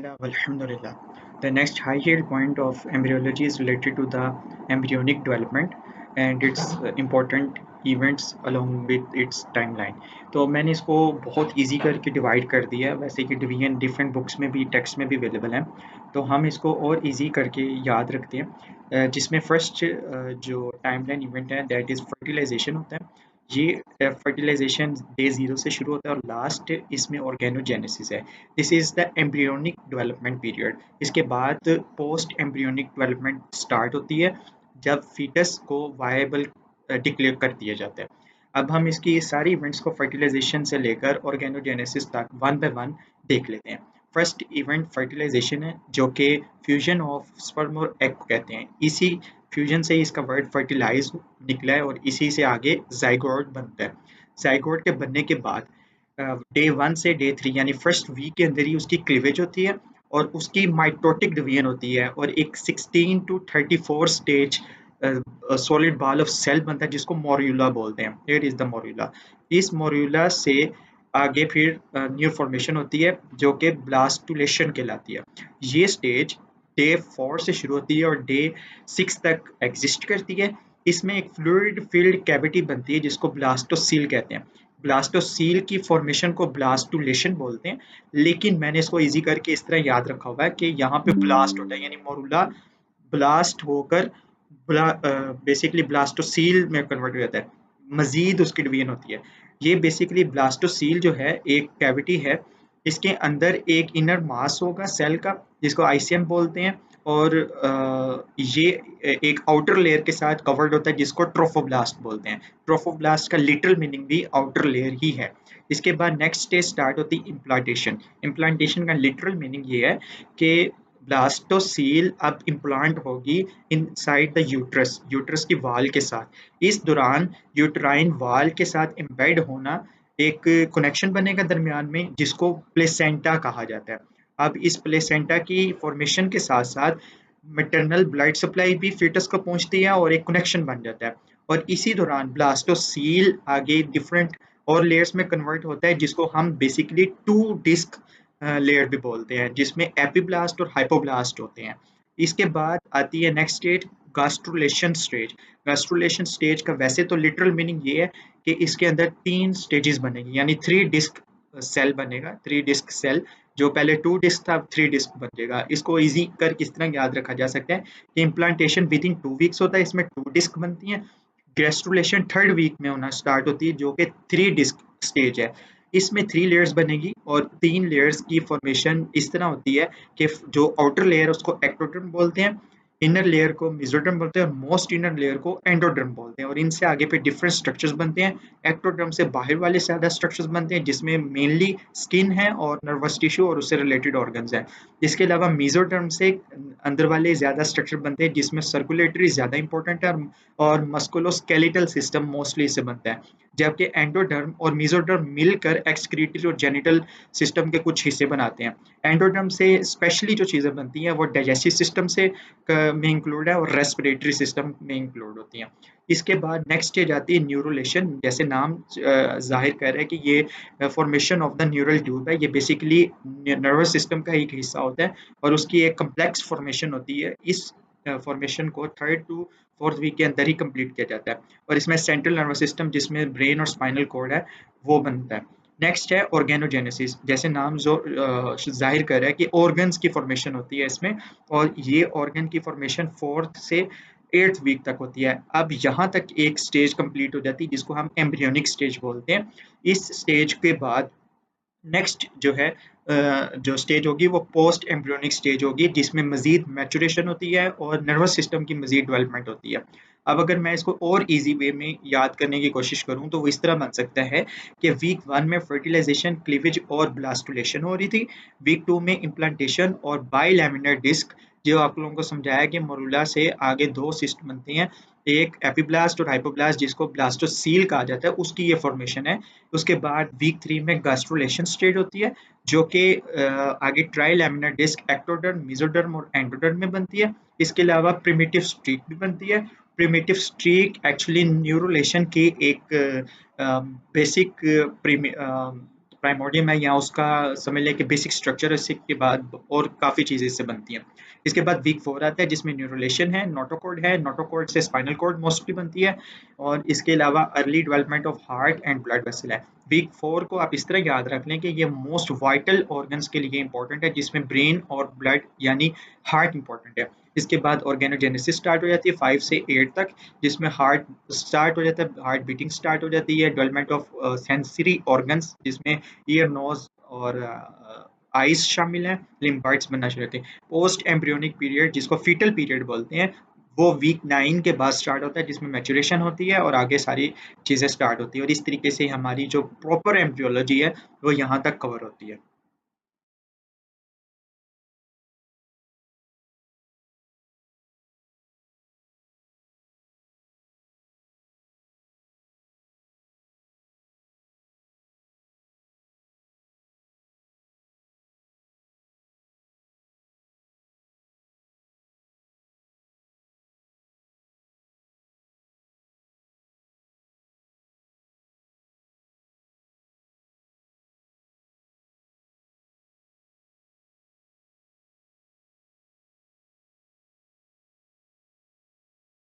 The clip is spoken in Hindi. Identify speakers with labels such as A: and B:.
A: Alhamdulillah. The next high-yield point of embryology is related to the embryonic development and its important events along with its timeline. तो मैंने इसको बहुत इजी करके डिवाइड कर दिया है, वैसे कि डिवीजन डिफरेंट बुक्स में भी टेक्स्ट में भी अवेलेबल है, तो हम इसको और इजी करके याद रखते हैं। जिसमें फर्स्ट जो टाइमलाइन इवेंट है दैट इज़ फर्टिलाइजेशन होता है। ये फर्टिलाइजेशन डे 0 से शुरू होता है और लास्ट इसमें ऑर्गेनोजेनेसिस है। This is the embryonic development period. इसके बाद पोस्ट एम्ब्रियोनिक डेवलपमेंट स्टार्ट होती है जब फीटस को वायबल डिक्लेयर कर दिया जाता है। अब हम इसकी सारी इवेंट्स को फर्टिलाइजेशन से लेकर ऑर्गेनोजेनेसिस तक वन बाय वन देख लेते हैं। फर्स्ट इवेंट फर्टिलाइजेशन है जो कि फ्यूजन ऑफ स्पर्म और एग को कहते हैं। इसी फ्यूजन से इसका वर्ड फर्टिलाइज निकला है और इसी से आगे जाइगोट बनता है। जाइगोट के बनने के बाद डे 1 से डे 3 यानी फर्स्ट वीक के अंदर ही उसकी क्लीवेज होती है और उसकी माइटोटिक डिवीजन होती है और एक 16 to 34 stage solid ball of cell बनता है जिसको मोर्यूला बोलते हैं। Here is the morula. इस मोर्यूला से आगे फिर न्यू फॉर्मेशन होती है जो कि ब्लास्टुलेशन कहलाती है। ये स्टेज डे 4 से शुरू होती है और डे 6 तक एग्जिस्ट करती है। इसमें एक फ्लूइड फील्ड कैविटी बनती है जिसको ब्लास्टोसील कहते हैं। ब्लास्टोसील की फॉर्मेशन को ब्लास्टुलेशन बोलते हैं, लेकिन मैंने इसको इजी करके इस तरह याद रखा हुआ है कि यहाँ पे ब्लास्ट होता है यानी मोरूला ब्लास्ट होकर बेसिकली ब्लास्टोसील में कन्वर्ट हो जाता है। मजीद उसकी डिवीजन होती है। ये बेसिकली ब्लास्टोसील जो है एक कैविटी है। इसके अंदर एक इनर मास होगा सेल का जिसको आईसीएम बोलते हैं और ये एक आउटर लेयर के साथ कवर्ड होता है जिसको ट्रोफोब्लास्ट बोलते हैं। ट्रोफोब्लास्ट का लिटरल मीनिंग भी आउटर लेयर ही है। इसके बाद नेक्स्ट स्टेज स्टार्ट होती है इम्प्लांटेशन। इम्प्लांटेशन का लिटरल मीनिंग ये है कि ब्लास्टोसील अब इम्प्लांट होगी इनसाइड द यूट्रस, यूट्रस की वाल के साथ। इस दौरान यूट्राइन वाल के साथ एम्बेड होना एक कनेक्शन बनेगा दरमियान में जिसको प्लेसेंटा कहा जाता है। अब इस प्लेसेंटा की फॉर्मेशन के साथ साथ मैटरनल ब्लड सप्लाई भी फीटस को पहुंचती है और एक कनेक्शन बन जाता है। और इसी दौरान ब्लास्टोसील आगे डिफरेंट और लेयर्स में कन्वर्ट होता है जिसको हम बेसिकली टू डिस्क लेयर भी बोलते हैं जिसमें एपिब्लास्ट और हाइपोब्लास्ट होते हैं। इसके बाद आती है नेक्स्ट स्टेज गास्ट्रुलेशन स्टेज। गास्ट्रुलेशन स्टेज का वैसे तो लिटरल मीनिंग ये है कि इसके अंदर 3 स्टेजेस बनेगी यानी 3 डिस्क सेल बनेगा। 3 डिस्क सेल जो पहले 2 डिस्क था अब 3 डिस्क बन जाएगा। इसको इजी कर किस तरह याद रखा जा सकता है कि इम्प्लांटेशन विद इन 2 वीक्स होता है, इसमें 2 डिस्क बनती हैं। गैस्ट्रुलेशन 3rd वीक में होना स्टार्ट होती है जो कि 3 डिस्क स्टेज है। इसमें 3 लेयर्स बनेगी और 3 लेयर्स की फॉर्मेशन इस तरह होती है कि जो आउटर लेयर है उसको एक्टोडर्म बोलते हैं, इनर लेयर को मेसोडर्म बोलते हैं और मोस्ट इनर लेयर को एंडोडर्म बोलते हैं। और इनसे आगे पे डिफरेंट स्ट्रक्चर्स बनते हैं। एक्टोडर्म से बाहर वाले ज्यादा स्ट्रक्चर्स बनते हैं जिसमें मेनली स्किन है और नर्वस टिश्यू और उससे रिलेटेड ऑर्गन्स हैं। इसके अलावा मेसोडर्म से अंदर वाले ज्यादा स्ट्रक्चर बनते हैं जिसमें सर्कुलेटरी ज्यादा इंपॉर्टेंट है और मस्कुलोस्केलेटल सिस्टम मोस्टली इससे बनता है। जबकि एंडोडर्म और मेसोडर्म मिलकर एक्सक्रीटरी और जेनिटल सिस्टम के कुछ हिस्से बनाते हैं। एंडोडर्म से स्पेशली जो चीज़ें बनती हैं वो डाइजेस्टिव सिस्टम से में इंक्लूड है और रेस्पिरेटरी सिस्टम में इंक्लूड होती हैं। इसके बाद नेक्स्ट स्टेज आती है न्यूरोलेशन। जैसे नाम जाहिर कर रहा है कि ये formation of the neural tube है। ये बेसिकली नर्वस सिस्टम का एक हिस्सा होता है और उसकी एक कम्प्लेक्स फॉर्मेशन होती है। इस फॉर्मेशन को 3rd टू 4th वीक के अंदर ही कंप्लीट किया जाता है और इसमें सेंट्रल नर्वस सिस्टम जिसमें ब्रेन और स्पाइनल कॉर्ड है वो बनता है। नेक्स्ट है ऑर्गेनोजेनेसिस। जैसे नाम जो जाहिर कर रहा है कि ऑर्गन्स की फॉर्मेशन होती है इसमें और ये ऑर्गन की फॉर्मेशन 4th से 8th वीक तक होती है। अब यहाँ तक एक स्टेज कंप्लीट हो जाती है जिसको हम एम्ब्रियोनिक स्टेज बोलते हैं। इस स्टेज के बाद नेक्स्ट जो है जो स्टेज होगी वो पोस्ट एम्ब्रियोनिक स्टेज होगी जिसमें मजीद मैचुरेशन होती है और नर्वस सिस्टम की मजीद डेवलपमेंट होती है। अब अगर मैं इसको और इजी वे में याद करने की कोशिश करूं तो वो इस तरह बन सकता है कि वीक 1 में फर्टिलाइजेशन क्लीवेज और ब्लास्टुलेशन हो रही थी। वीक 2 में इम्प्लांटेशन और बाइलैमिनर डिस्क जो आप लोगों को समझाया कि मोरूला से आगे 2 सिस्ट बनती हैं, एक एपिब्लास्ट और हाइपोब्लास्ट जिसको ब्लास्टोसील कहा जाता है, उसकी ये फॉर्मेशन है। उसके बाद वीक 3 में गास्ट्रुलेशन स्टेज होती है जो कि आगे ट्राइलैमिनर डिस्क एक्टोडर्म, मेसोडर्म और एंडोडर्म में बनती है। इसके अलावा प्रिमिटिव स्ट्रीक भी बनती है। प्रिमिटिव स्ट्रीक एक्चुअली न्यूरोलेशन की एक बेसिक प्राइमोर्डियम है या उसका समझ लें कि बेसिक स्ट्रक्चर है, इसके बाद और काफ़ी चीज़ें इससे बनती हैं। इसके बाद वीक 4 आता है जिसमें न्यूरोलेशन है, नोटोकॉर्ड से स्पाइनल कॉर्ड मोस्टली बनती है, और इसके अलावा early development of heart and blood vessel है। वीक 4 को आप इस तरह याद रख लें कि ये मोस्ट वाइटल ऑर्गन्स के लिए इंपॉर्टेंट है, जिसमें ब्रेन और ब्लड यानी हार्ट इंपॉर्टेंट है। इसके बाद ऑर्गेनोजेनेसिस स्टार्ट हो जाती है 5 से 8 तक, जिसमें हार्ट स्टार्ट हो जाता है, हार्ट बीटिंग स्टार्ट हो जाती है, डेवलपमेंट ऑफ सेंसरी ऑर्गन्स जिसमें ईयर, नोज और आइज शामिल हैं, लिम्बाइट्स बनना शुरू होते हैं। पोस्ट एम्ब्रियोनिक पीरियड जिसको फीटल पीरियड बोलते हैं, वो वीक 9 के बाद स्टार्ट होता है, जिसमें मैच्योरेशन होती है और आगे सारी चीज़ें स्टार्ट होती है, और इस तरीके से हमारी जो प्रॉपर एम्ब्रियोलॉजी है वो यहाँ तक कवर होती है।